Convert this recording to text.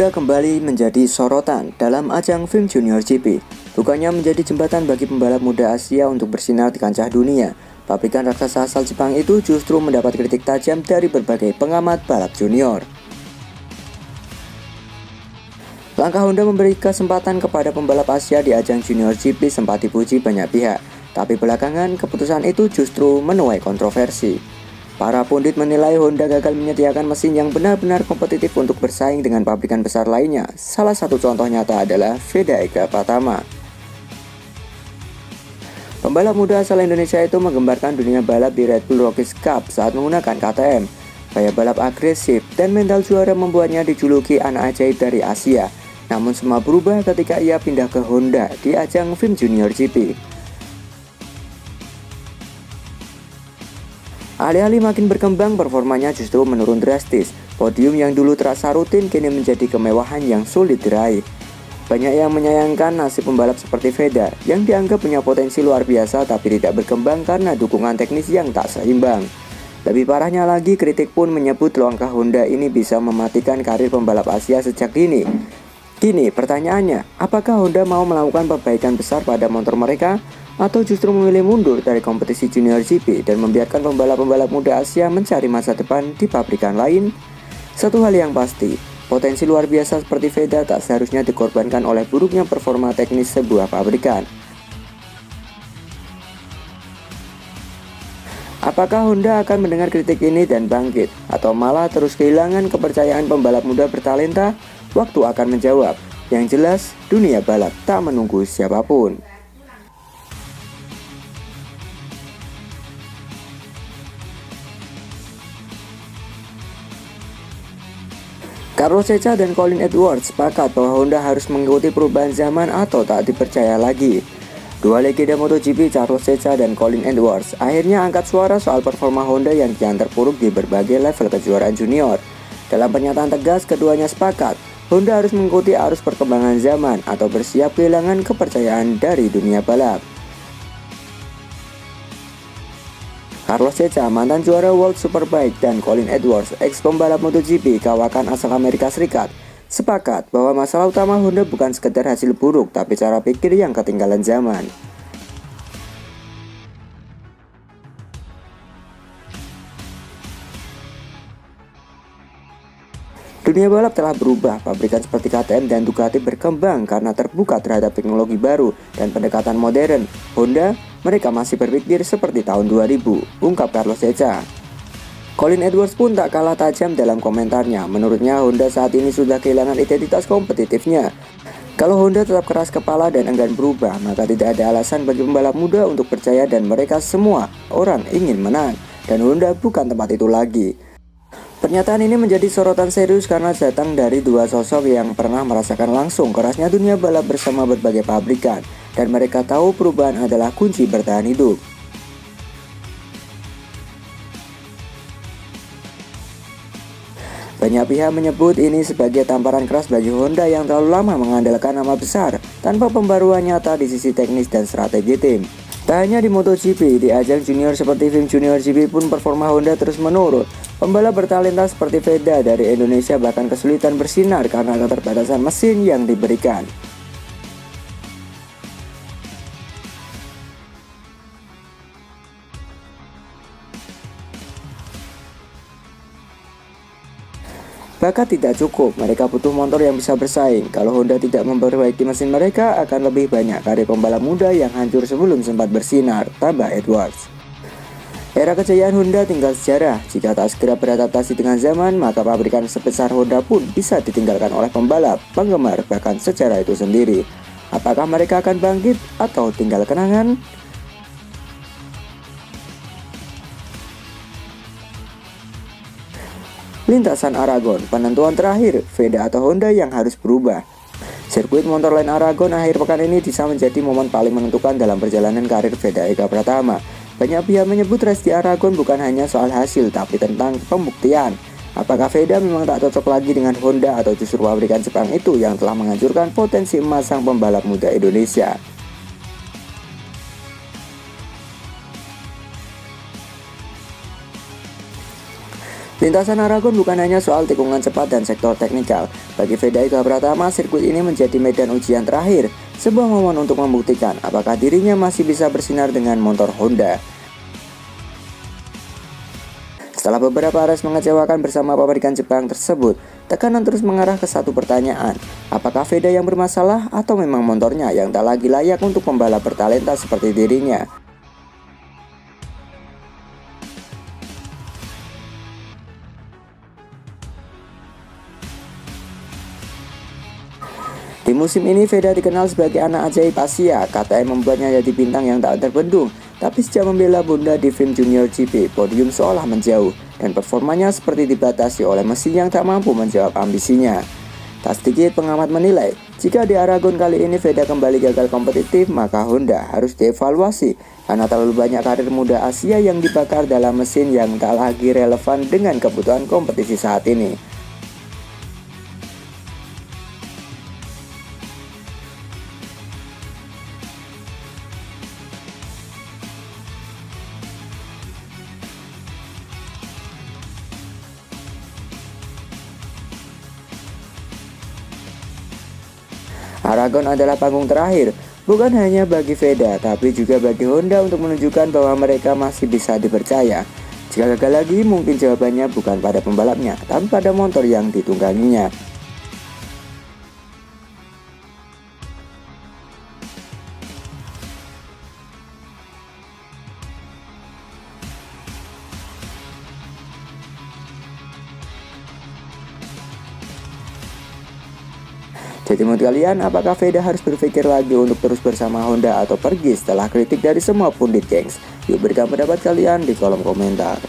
Honda kembali menjadi sorotan dalam ajang FIM Junior GP. Bukannya menjadi jembatan bagi pembalap muda Asia untuk bersinar di kancah dunia, pabrikan raksasa asal Jepang itu justru mendapat kritik tajam dari berbagai pengamat balap junior. Langkah Honda memberi kesempatan kepada pembalap Asia di ajang Junior GP sempat dipuji banyak pihak, tapi belakangan keputusan itu justru menuai kontroversi. Para pundit menilai Honda gagal menyediakan mesin yang benar-benar kompetitif untuk bersaing dengan pabrikan besar lainnya. Salah satu contoh nyata adalah Veda Eka Pratama. Pembalap muda asal Indonesia itu menggembarkan dunia balap di Red Bull Rockies Cup saat menggunakan KTM. Gaya balap agresif dan mental juara membuatnya dijuluki anak ajaib dari Asia. Namun semua berubah ketika ia pindah ke Honda di ajang FIM Junior GP. Alih-alih makin berkembang, performanya justru menurun drastis. Podium yang dulu terasa rutin kini menjadi kemewahan yang sulit diraih. Banyak yang menyayangkan nasib pembalap seperti Veda yang dianggap punya potensi luar biasa tapi tidak berkembang karena dukungan teknis yang tak seimbang. Lebih parahnya lagi, kritik pun menyebut langkah Honda ini bisa mematikan karir pembalap Asia sejak dini. Kini pertanyaannya, apakah Honda mau melakukan perbaikan besar pada motor mereka? Atau justru memilih mundur dari kompetisi Junior GP dan membiarkan pembalap-pembalap muda Asia mencari masa depan di pabrikan lain? Satu hal yang pasti, potensi luar biasa seperti Veda tak seharusnya dikorbankan oleh buruknya performa teknis sebuah pabrikan. Apakah Honda akan mendengar kritik ini dan bangkit, atau malah terus kehilangan kepercayaan pembalap muda bertalenta? Waktu akan menjawab. Yang jelas, dunia balap tak menunggu siapapun. Carlos Sainz dan Colin Edwards sepakat bahwa Honda harus mengikuti perubahan zaman atau tak dipercaya lagi. Dua legenda MotoGP, Carlos Sainz dan Colin Edwards, akhirnya angkat suara soal performa Honda yang kian terpuruk di berbagai level kejuaraan junior. Dalam pernyataan tegas, keduanya sepakat Honda harus mengikuti arus perkembangan zaman atau bersiap kehilangan kepercayaan dari dunia balap. Carlos Sainz, mantan juara World Superbike, dan Colin Edwards, ex-pembalap MotoGP kawakan asal Amerika Serikat, sepakat bahwa masalah utama Honda bukan sekedar hasil buruk, tapi cara pikir yang ketinggalan zaman. Dunia balap telah berubah, pabrikan seperti KTM dan Ducati berkembang karena terbuka terhadap teknologi baru dan pendekatan modern. Honda, mereka masih berpikir seperti tahun 2000, ungkap Carlos Sainz. Colin Edwards pun tak kalah tajam dalam komentarnya. Menurutnya Honda saat ini sudah kehilangan identitas kompetitifnya. Kalau Honda tetap keras kepala dan enggan berubah, maka tidak ada alasan bagi pembalap muda untuk percaya dan mereka semua orang ingin menang. Dan Honda bukan tempat itu lagi. Pernyataan ini menjadi sorotan serius karena datang dari dua sosok yang pernah merasakan langsung kerasnya dunia balap bersama berbagai pabrikan, dan mereka tahu perubahan adalah kunci bertahan hidup. Banyak pihak menyebut ini sebagai tamparan keras bagi Honda yang terlalu lama mengandalkan nama besar tanpa pembaruan nyata di sisi teknis dan strategi tim. Tak hanya di MotoGP, di ajang junior seperti FIM Junior GP pun performa Honda terus menurun. Pembalap bertalenta seperti Veda dari Indonesia bahkan kesulitan bersinar karena keterbatasan mesin yang diberikan. Bakat tidak cukup, mereka butuh motor yang bisa bersaing. Kalau Honda tidak memperbaiki mesin mereka, akan lebih banyak karir pembalap muda yang hancur sebelum sempat bersinar, tambah Edwards. Era kejayaan Honda tinggal sejarah. Jika tak segera beradaptasi dengan zaman, maka pabrikan sebesar Honda pun bisa ditinggalkan oleh pembalap, penggemar, bahkan sejarah itu sendiri. Apakah mereka akan bangkit atau tinggal kenangan? Lintasan Aragon, penentuan terakhir, Veda atau Honda yang harus berubah. Sirkuit Motorland Aragon akhir pekan ini bisa menjadi momen paling menentukan dalam perjalanan karir Veda Eka Pratama. Banyak pihak menyebut race di Aragon bukan hanya soal hasil, tapi tentang pembuktian. Apakah Veda memang tak cocok lagi dengan Honda atau justru pabrikan Jepang itu yang telah menghancurkan potensi emas sang pembalap muda Indonesia? Lintasan Aragon bukan hanya soal tikungan cepat dan sektor teknikal. Bagi Veda Iga Pratama, sirkuit ini menjadi medan ujian terakhir, sebuah momen untuk membuktikan apakah dirinya masih bisa bersinar dengan motor Honda. Setelah beberapa race mengecewakan bersama pabrikan Jepang tersebut, tekanan terus mengarah ke satu pertanyaan, apakah Veda yang bermasalah atau memang motornya yang tak lagi layak untuk pembalap bertalenta seperti dirinya. Di musim ini, Veda dikenal sebagai anak ajaib Asia. KTM membuatnya jadi bintang yang tak terbendung. Tapi sejak membela Honda di film Junior GP, podium seolah menjauh. Dan performanya seperti dibatasi oleh mesin yang tak mampu menjawab ambisinya. Tak sedikit pengamat menilai, jika di Aragon kali ini Veda kembali gagal kompetitif, maka Honda harus dievaluasi. Karena terlalu banyak karir muda Asia yang dibakar dalam mesin yang tak lagi relevan dengan kebutuhan kompetisi saat ini. Aragon adalah panggung terakhir, bukan hanya bagi Veda, tapi juga bagi Honda untuk menunjukkan bahwa mereka masih bisa dipercaya. Jika gagal lagi, mungkin jawabannya bukan pada pembalapnya, tapi pada motor yang ditungganginya. Jadi menurut kalian, apakah Veda harus berpikir lagi untuk terus bersama Honda atau pergi setelah kritik dari semua pundit, gengs? Yuk berikan pendapat kalian di kolom komentar.